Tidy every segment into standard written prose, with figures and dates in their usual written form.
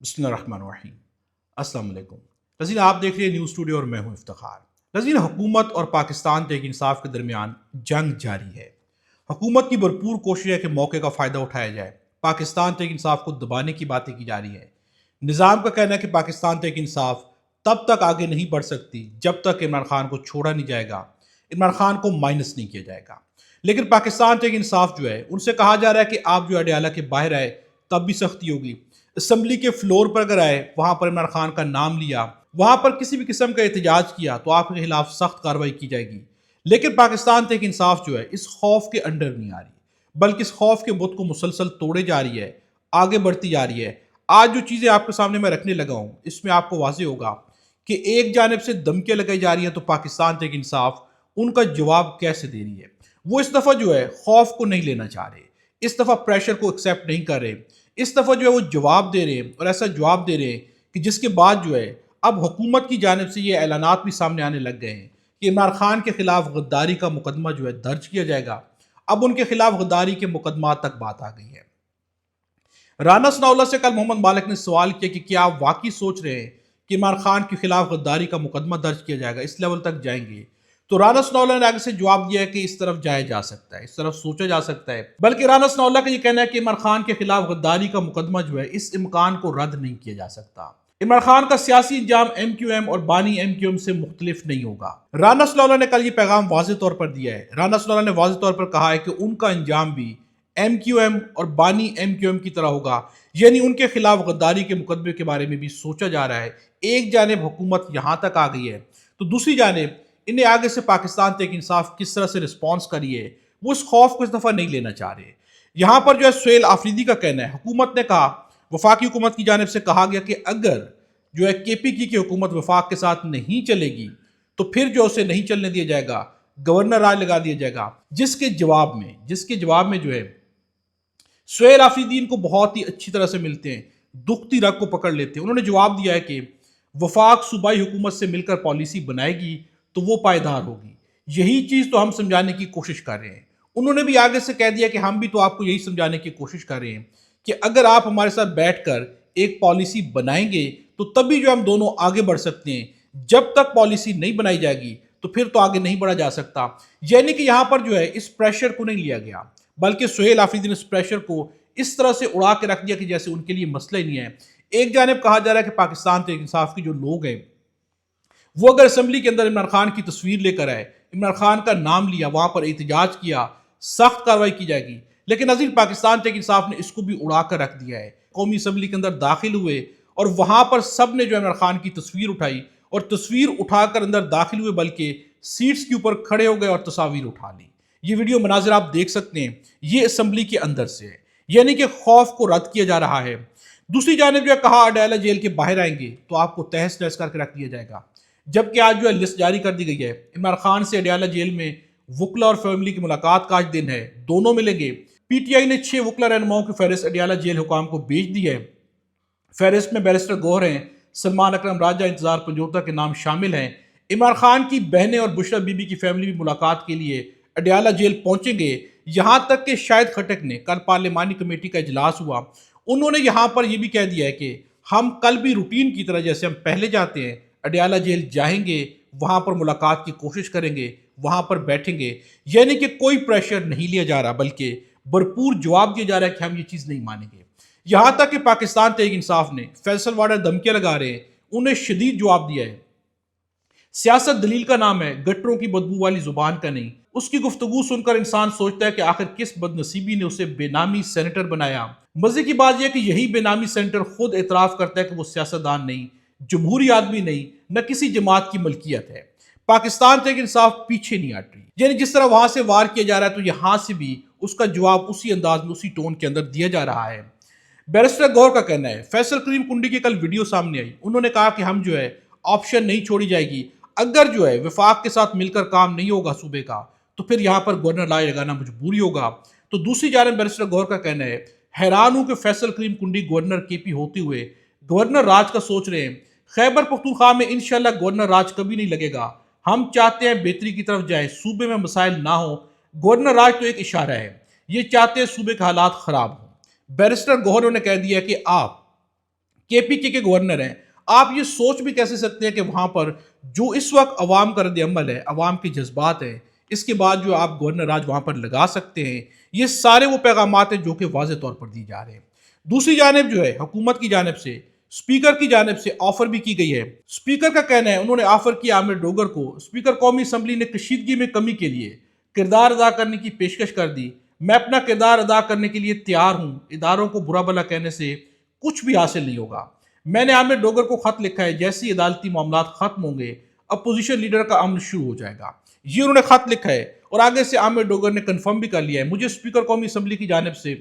بسم اللہ الرحمن الرحیم۔ السلام علیکم ناظرین، آپ دیکھ رہے ہیں نیوز اسٹوڈیو اور میں ہوں افتخار۔ ناظرین، حکومت اور پاکستان تحریک انصاف کے درمیان جنگ جاری ہے۔ حکومت کی بھرپور کوشش ہے کہ موقع کا فائدہ اٹھایا جائے۔ پاکستان تحریک انصاف کو دبانے کی باتیں کی جا رہی ہیں۔ نظام کا کہنا ہے کہ پاکستان تحریک انصاف تب تک آگے نہیں بڑھ سکتی جب تک عمران خان کو چھوڑا نہیں جائے گا، عمران خان کو مائنس نہیں کیا جائے گا۔ لیکن پاکستان تحریک انصاف جو ہے ان سے کہا جا رہا ہے کہ آپ جو اڈیالہ کے باہر آئے تب بھی سختی ہوگی، اسمبلی کے فلور پر اگر آئے، وہاں پر عمران خان کا نام لیا، وہاں پر کسی بھی قسم کا احتجاج کیا تو آپ کے خلاف سخت کارروائی کی جائے گی۔ لیکن پاکستان تحریک انصاف جو ہے اس خوف کے انڈر نہیں آ رہی، بلکہ اس خوف کے بت کو مسلسل توڑے جا رہی ہے، آگے بڑھتی جا رہی ہے۔ آج جو چیزیں آپ کے سامنے میں رکھنے لگا ہوں اس میں آپ کو واضح ہوگا کہ ایک جانب سے دھمکیاں لگائی جا رہی ہیں تو پاکستان تحریک انصاف ان کا جواب کیسے دے رہی ہے۔ وہ اس دفعہ جو ہے خوف کو نہیں لینا چاہ رہے، اس دفعہ پریشر کو ایکسیپٹ نہیں کر رہے، اس دفعہ جو ہے وہ جواب دے رہے ہیں، اور ایسا جواب دے رہے ہیں کہ جس کے بعد جو ہے اب حکومت کی جانب سے یہ اعلانات بھی سامنے آنے لگ گئے ہیں کہ عمران خان کے خلاف غداری کا مقدمہ جو ہے درج کیا جائے گا۔ اب ان کے خلاف غداری کے مقدمات تک بات آ گئی ہے۔ رانا ثناء اللہ سے کل محمد مالک نے سوال کیا کہ کیا آپ واقعی سوچ رہے ہیں کہ عمران خان کے خلاف غداری کا مقدمہ درج کیا جائے گا، اس لیول تک جائیں گے؟ تو رانا ثناء اللہ نے آگے سے جواب دیا ہے کہ اس طرف جایا جا سکتا ہے، اس طرف سوچا جا سکتا ہے، بلکہ رانا ثناء اللہ کا یہ کہنا ہے کہ عمران خان کے خلاف غداری کا مقدمہ جو ہے اس امکان کو رد نہیں کیا جا سکتا۔ عمران خان کا سیاسی انجام ایم کیو ایم اور بانی ایم کیو ایم سے مختلف نہیں ہوگا۔ رانا ثناء اللہ نے کل یہ پیغام واضح طور پر دیا ہے۔ رانا ثناء اللہ نے واضح طور پر کہا ہے کہ ان کا انجام بھی ایم کیو ایم اور بانی ایم کیو ایم کی طرح ہوگا، یعنی ان کے خلاف غداری کے مقدمے کے بارے میں بھی سوچا جا رہا ہے۔ ایک جانب حکومت یہاں تک آ گئی ہے تو دوسری جانب انہیں آگے سے پاکستان تحریک انصاف کس طرح سے رسپانس کری ہے، وہ اس خوف کو اس دفعہ نہیں لینا چاہ رہے۔ یہاں پر جو ہے سہیل آفریدی کا کہنا ہے، حکومت نے کہا، وفاقی حکومت کی جانب سے کہا گیا کہ اگر جو ہے کے پی کی حکومت وفاق کے ساتھ نہیں چلے گی تو پھر جو اسے نہیں چلنے دیا جائے گا، گورنر راج لگا دیا جائے گا، جس کے جواب میں جو ہے سہیل آفریدی کو بہت ہی اچھی طرح سے ملتے ہیں، دکھتی رگ کو پکڑ لیتے ہیں۔ انہوں نے جواب دیا ہے کہ وفاق صوبائی حکومت سے مل کر پالیسی بنائے گی تو وہ پائیدار ہوگی، یہی چیز تو ہم سمجھانے کی کوشش کر رہے ہیں۔ انہوں نے بھی آگے سے کہہ دیا کہ ہم بھی تو آپ کو یہی سمجھانے کی کوشش کر رہے ہیں کہ اگر آپ ہمارے ساتھ بیٹھ کر ایک پالیسی بنائیں گے تو تبھی جو ہم دونوں آگے بڑھ سکتے ہیں، جب تک پالیسی نہیں بنائی جائے گی تو پھر تو آگے نہیں بڑھا جا سکتا۔ یعنی کہ یہاں پر جو ہے اس پریشر کو نہیں لیا گیا، بلکہ سہیل آفریدی نے اس پریشر کو اس طرح سے اڑا کے رکھ دیا کہ جیسے ان کے لیے مسئلہ ہی نہیں ہے۔ ایک جانب کہا جا رہا ہے کہ پاکستان تحریک انصاف کے جو لوگ ہیں وہ اگر اسمبلی کے اندر عمران خان کی تصویر لے کر آئے، عمران خان کا نام لیا، وہاں پر احتجاج کیا، سخت کارروائی کی جائے گی۔ لیکن ناظرین، پاکستان تحریک انصاف نے اس کو بھی اڑا کر رکھ دیا ہے۔ قومی اسمبلی کے اندر داخل ہوئے اور وہاں پر سب نے جو عمران خان کی تصویر اٹھائی اور تصویر اٹھا کر اندر داخل ہوئے، بلکہ سیٹس کے اوپر کھڑے ہو گئے اور تصاویر اٹھا لی۔ یہ ویڈیو مناظر آپ دیکھ سکتے ہیں، یہ اسمبلی کے اندر سے ہے، یعنی کہ خوف کو رد کیا جا رہا ہے۔ دوسری جانب جو ہے کہا اڈیالہ جیل کے باہر آئیں گے تو آپ کو تہس نہس کر کے رکھ دیا جائے گا، جبکہ آج جو ہے لسٹ جاری کر دی گئی ہے۔ عمران خان سے اڈیالہ جیل میں وکلا اور فیملی کی ملاقات کا آج دن ہے، دونوں ملیں گے۔ پی ٹی آئی نے 6 وکلا رہنماؤں کی فہرست اڈیالہ جیل حکام کو بھیج دی ہے۔ فہرست میں بیرسٹر گوہر ہیں، سلمان اکرم راجہ، انتظار پنجوتا کے نام شامل ہیں۔ عمران خان کی بہنیں اور بشرا بی بی کی فیملی بھی ملاقات کے لیے اڈیالہ جیل پہنچیں گے۔ یہاں تک کہ شاہد خٹک نے کل پارلیمانی کمیٹی کا اجلاس ہوا، انہوں نے یہاں پر یہ بھی کہہ دیا ہے کہ ہم کل بھی روٹین کی طرح جیسے ہم پہلے جاتے ہیں اڈیالہ جیل جائیں گے، وہاں پر ملاقات کی کوشش کریں گے، وہاں پر بیٹھیں گے۔ یعنی کہ کوئی پریشر نہیں لیا جا رہا، بلکہ بھرپور جواب دیا جا رہا ہے کہ ہم یہ چیز نہیں مانیں گے۔ یہاں تک کہ پاکستان تحریک انصاف نے فیصل وارڈر دھمکیاں لگا رہے ہیں، انہیں شدید جواب دیا ہے۔ سیاست دلیل کا نام ہے، گٹروں کی بدبو والی زبان کا نہیں۔ اس کی گفتگو سن کر انسان سوچتا ہے کہ آخر کس بد نصیبی نے اسے بے نامی سینیٹر بنایا۔ مزے کی بات یہ ہے کہ یہی بے نامی سینیٹر خود اعتراف کرتا ہے کہ وہ سیاستدان نہیں، جمہوری آدمی نہیں، نہ کسی جماعت کی ملکیت ہے۔ پاکستان تحریک انصاف پیچھے نہیں ہٹ رہی، یعنی جس طرح وہاں سے وار کیا جا رہا ہے تو یہاں سے بھی اس کا جواب اسی انداز میں، اسی ٹون کے اندر دیا جا رہا ہے۔ بیرسٹر گوہر کا کہنا ہے، فیصل کریم کنڈی کی کل ویڈیو سامنے آئی، انہوں نے کہا کہ ہم جو ہے آپشن نہیں چھوڑی جائے گی، اگر جو ہے وفاق کے ساتھ مل کر کام نہیں ہوگا صوبے کا تو پھر یہاں پر گورنر راج لگانا مجبوری ہوگا۔ تو دوسری جانب بیرسٹر گوہر کا کہنا ہے، حیران ہوں کہ فیصل کریم کنڈی گورنر کے پی ہوتے ہوئے گورنر راج کا سوچ رہے ہیں۔ خیبر پختونخوا میں انشاءاللہ گورنر راج کبھی نہیں لگے گا، ہم چاہتے ہیں بہتری کی طرف جائیں، صوبے میں مسائل نہ ہوں۔ گورنر راج تو ایک اشارہ ہے، یہ چاہتے ہیں صوبے کے حالات خراب ہوں۔ بیرسٹر گوہر نے کہہ دیا کہ آپ KPK کے گورنر ہیں. آپ یہ سوچ بھی کیسے سکتے ہیں کہ وہاں پر جو اس وقت عوام کا رد عمل ہے، عوام کے جذبات ہیں، اس کے بعد جو آپ گورنر راج وہاں پر لگا سکتے ہیں. یہ سارے وہ پیغامات ہیں جو کہ واضح طور پر دی جا رہے ہیں. دوسری جانب جو ہے حکومت کی جانب سے اسپیکر کی جانب سے آفر بھی کی گئی ہے. اسپیکر کا کہنا ہے، انہوں نے آفر کیا عامر ڈوگر کو. اسپیکر قومی اسمبلی نے کشیدگی میں کمی کے لیے کردار ادا کرنے کی پیشکش کر دی. میں اپنا کردار ادا کرنے کے لیے تیار ہوں. اداروں کو برا بھلا کہنے سے کچھ بھی حاصل نہیں ہوگا. میں نے عامر ڈوگر کو خط لکھا ہے، جیسے ہی عدالتی معاملات ختم ہوں گے اپوزیشن لیڈر کا عمل شروع ہو جائے گا. یہ انہوں نے خط لکھا ہے اور آگے سے عامر ڈوگر نے کنفرم بھی کر لیا ہے. مجھے اسپیکر قومی اسمبلی کی جانب سے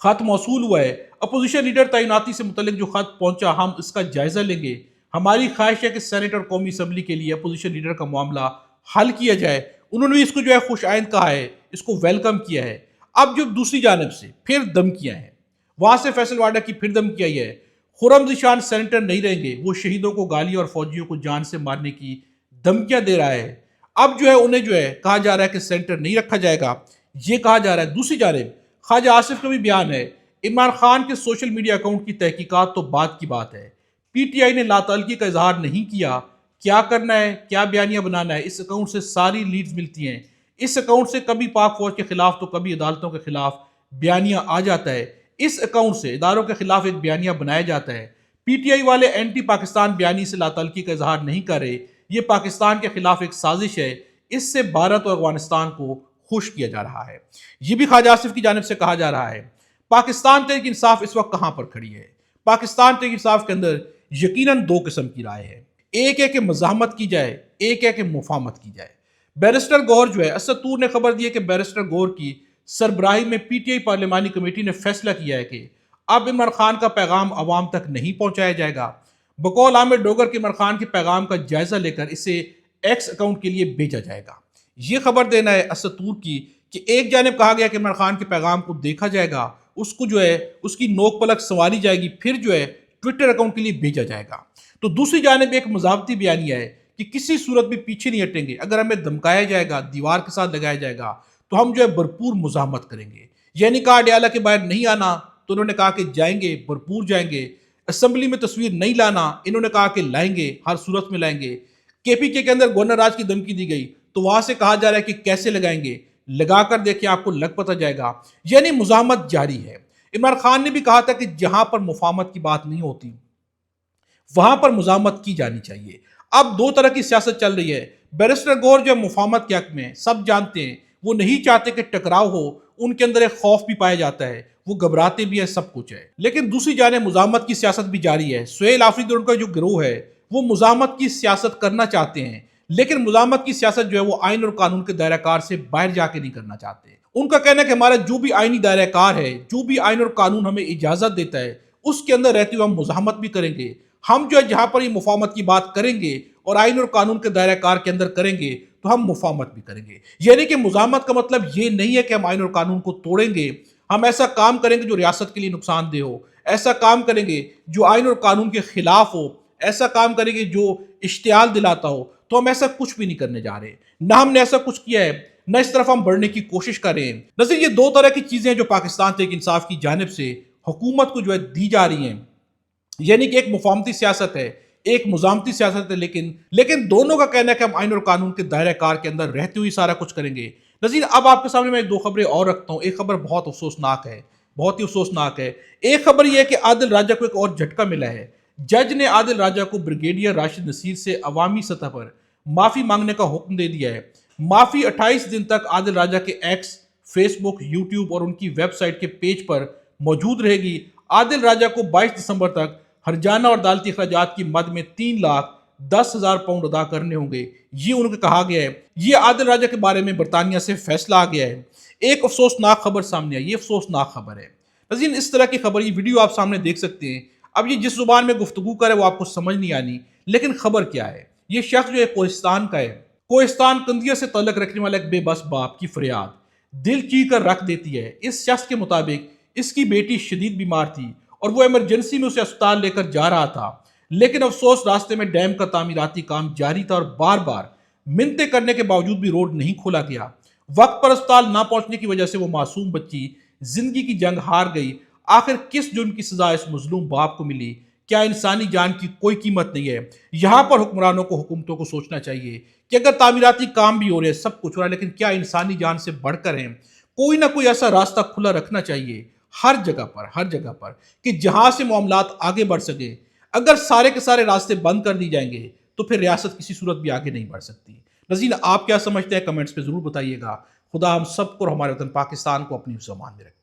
خط موصول ہوا ہے. اپوزیشن لیڈر تعیناتی سے متعلق جو خط پہنچا ہم اس کا جائزہ لیں گے. ہماری خواہش ہے کہ سینیٹ اور قومی اسمبلی کے لیے اپوزیشن لیڈر کا معاملہ حل کیا جائے. انہوں نے بھی اس کو جو ہے خوش آئند کہا ہے، اس کو ویلکم کیا ہے. اب جو دوسری جانب سے پھر دھمکیاں ہیں، وہاں سے فیصل واڈا کی پھر دھمکی آئی ہے. خرم ذیشان سینیٹر نہیں رہیں گے، وہ شہیدوں کو گالی اور فوجیوں کو جان سے مارنے کی دھمکیاں دے رہا ہے. اب جو ہے انہیں جو ہے کہا جا رہا ہے کہ سینیٹر نہیں رکھا جائے گا، یہ کہا جا رہا ہے. دوسری جانب خواجہ آصف کا بھی بیان ہے، عمران خان کے سوشل میڈیا اکاؤنٹ کی تحقیقات تو بعد کی بات ہے. PTI نے لا تعلقی کا اظہار نہیں کیا. کیا کرنا ہے، کیا بیانیہ بنانا ہے، اس اکاؤنٹ سے ساری لیڈز ملتی ہیں. اس اکاؤنٹ سے کبھی پاک فوج کے خلاف تو کبھی عدالتوں کے خلاف بیانیہ آ جاتا ہے. اس اکاؤنٹ سے اداروں کے خلاف ایک بیانیہ بنایا جاتا ہے. PTI والے اینٹی پاکستان بیانی سے لا تعلقی کا اظہار نہیں کر رہے. یہ پاکستان کے خلاف ایک سازش ہے. اس سے بھارت اور افغانستان کو خوش کیا جا رہا ہے. یہ بھی خواجہ آصف کی جانب سے کہا جا رہا ہے. پاکستان تحریک انصاف اس وقت کہاں پر کھڑی ہے؟ پاکستان تحریک انصاف کے اندر یقیناً دو قسم کی رائے ہے. ایک ہے کہ مزاحمت کی جائے، ایک ہے کہ مفاہمت کی جائے. بیرسٹر گور جو ہے، اسد طور نے خبر دی ہے کہ بیرسٹر گور کی سربراہی میں PTI پارلیمانی کمیٹی نے فیصلہ کیا ہے کہ اب عمران خان کا پیغام عوام تک نہیں پہنچایا جائے گا. بقول عامر ڈوگر کے عمران خان کے پیغام کا جائزہ لے کر اسے ایکس اکاؤنٹ کے لیے بھیجا جائے گا. یہ خبر دینا ہے اسد طور کی کہ ایک جانب کہا گیا کہ عمران خان کے پیغام کو دیکھا جائے گا، اس کو جو ہے اس کی نوک پلک سنواری جائے گی، پھر جو ہے ٹویٹر اکاؤنٹ کے لیے بھیجا جائے گا. تو دوسری جانب ایک مضافتی بیانیہ ہے کہ کسی صورت بھی پیچھے نہیں ہٹیں گے. اگر ہمیں دھمکایا جائے گا، دیوار کے ساتھ لگایا جائے گا تو ہم جو ہے بھرپور مزاحمت کریں گے. یعنی کہا اڈیالہ کے باہر نہیں آنا تو انہوں نے کہا کہ جائیں گے، بھرپور جائیں گے. اسمبلی میں تصویر نہیں لانا، انہوں نے کہا کہ لائیں گے، ہر صورت میں لائیں گے. KPK کے اندر گورنر راج کی دھمکی دی گئی تو وہاں سے کہا جا رہا ہے کہ کیسے لگائیں گے، لگا کر دیکھیں آپ کو لگ پتہ جائے گا. یعنی مزاحمت جاری ہے. عمران خان نے بھی کہا تھا کہ جہاں پر مفاہمت کی بات نہیں ہوتی وہاں پر مزاحمت کی جانی چاہیے. اب دو طرح کی سیاست چل رہی ہے. بیرسٹر گور جو مفاہمت کے حق میں، سب جانتے ہیں وہ نہیں چاہتے کہ ٹکراؤ ہو. ان کے اندر ایک خوف بھی پایا جاتا ہے، وہ گھبراتے بھی ہیں، سب کچھ ہے. لیکن دوسری جانب مزاحمت کی سیاست بھی جاری ہے. سہیل آفریدی اور ان کا جو گروہ ہے وہ مزاحمت کی سیاست کرنا چاہتے ہیں، لیکن مزاحمت کی سیاست جو ہے وہ آئین اور قانون کے دائرہ کار سے باہر جا کے نہیں کرنا چاہتے. ان کا کہنا ہے کہ ہمارا جو بھی آئینی دائرہ کار ہے، جو بھی آئین اور قانون ہمیں اجازت دیتا ہے، اس کے اندر رہتے ہوئے ہم مزاحمت بھی کریں گے. ہم جو ہے جہاں پر یہ مفاہمت کی بات کریں گے اور آئین اور قانون کے دائرہ کار کے اندر کریں گے تو ہم مفاہمت بھی کریں گے. یعنی کہ مزاحمت کا مطلب یہ نہیں ہے کہ ہم آئین اور قانون کو توڑیں گے. ہم ایسا کام کریں گے جو ریاست کے لیے نقصان دہ ہو، ایسا کام کریں گے جو آئین اور قانون کے خلاف ہو، ایسا کام کریں گے جو اشتعال دلاتا ہو. تو ہم ایسا کچھ بھی نہیں کرنے جا رہے، نہ ہم نے ایسا کچھ کیا ہے، نہ اس طرف ہم بڑھنے کی کوشش کر رہے ہیں. نظر یہ دو طرح کی چیزیں جو پاکستان تحریک انصاف کی جانب سے حکومت کو جو ہے دی جا رہی ہیں. یعنی کہ ایک مفاہمتی سیاست ہے، ایک مزاحمتی سیاست ہے، لیکن دونوں کا کہنا ہے کہ ہم آئین اور قانون کے دائرہ کار کے اندر رہتے ہوئے سارا کچھ کریں گے. نظیر اب آپ کے سامنے میں دو خبریں اور رکھتا ہوں. ایک خبر بہت افسوسناک ہے، بہت ہی افسوسناک ہے. ایک خبر یہ ہے کہ عادل راجہ کو ایک اور جھٹکا ملا ہے. جج نے عادل راجہ کو بریگیڈیئر راشد نصیر سے عوامی سطح پر معافی مانگنے کا حکم دے دیا ہے. معافی 28 دن تک عادل راجہ کے ایکس، فیس بک، یوٹیوب اور ان کی ویب سائٹ کے پیج پر موجود رہے گی. عادل راجہ کو 22 دسمبر تک ہرجانہ اور عدالتی اخراجات کی مد میں 3,10,000 پاؤنڈ ادا کرنے ہوں گے. یہ ان کو کہا گیا ہے. یہ عادل راجہ کے بارے میں برطانیہ سے فیصلہ آ گیا ہے. ایک افسوسناک خبر سامنے آئی، یہ افسوسناک خبر ہے. ناظرین اس طرح کی خبر، یہ ویڈیو آپ سامنے دیکھ سکتے ہیں. اب یہ جس زبان میں گفتگو کرے وہ آپ کو سمجھ نہیں آنی، لیکن خبر کیا ہے؟ یہ شخص جو ہے کوہستان کا ہے. کوہستان کندیا سے تعلق رکھنے والا ایک بے بس باپ کی فریاد دل چیر کر رکھ دیتی ہے. اس شخص کے مطابق اس کی بیٹی شدید بیمار تھی اور وہ ایمرجنسی میں اسے اسپتال لے کر جا رہا تھا، لیکن افسوس راستے میں ڈیم کا تعمیراتی کام جاری تھا اور بار بار منتیں کرنے کے باوجود بھی روڈ نہیں کھولا گیا. وقت پر اسپتال نہ پہنچنے کی وجہ سے وہ معصوم بچی زندگی کی جنگ ہار گئی. آخر کس جرم کی سزا اس مظلوم باپ کو ملی؟ کیا انسانی جان کی کوئی قیمت نہیں ہے؟ یہاں پر حکمرانوں کو، حکومتوں کو سوچنا چاہیے کہ اگر تعمیراتی کام بھی ہو رہے ہیں، سب کچھ ہو رہا ہے، لیکن کیا انسانی جان سے بڑھ کر ہیں؟ کوئی نہ کوئی ایسا راستہ کھلا رکھنا چاہیے ہر جگہ پر کہ جہاں سے معاملات آگے بڑھ سکے۔ اگر سارے کے سارے راستے بند کر دی جائیں گے تو پھر ریاست کسی صورت بھی آگے نہیں بڑھ سکتی۔ ناظرین، آپ کیا سمجھتے ہیں؟ کمنٹس پہ ضرور بتائیے گا۔ خدا ہم سب کو اور ہمارے وطن پاکستان کو اپنی حفظ و امان میں رکھے۔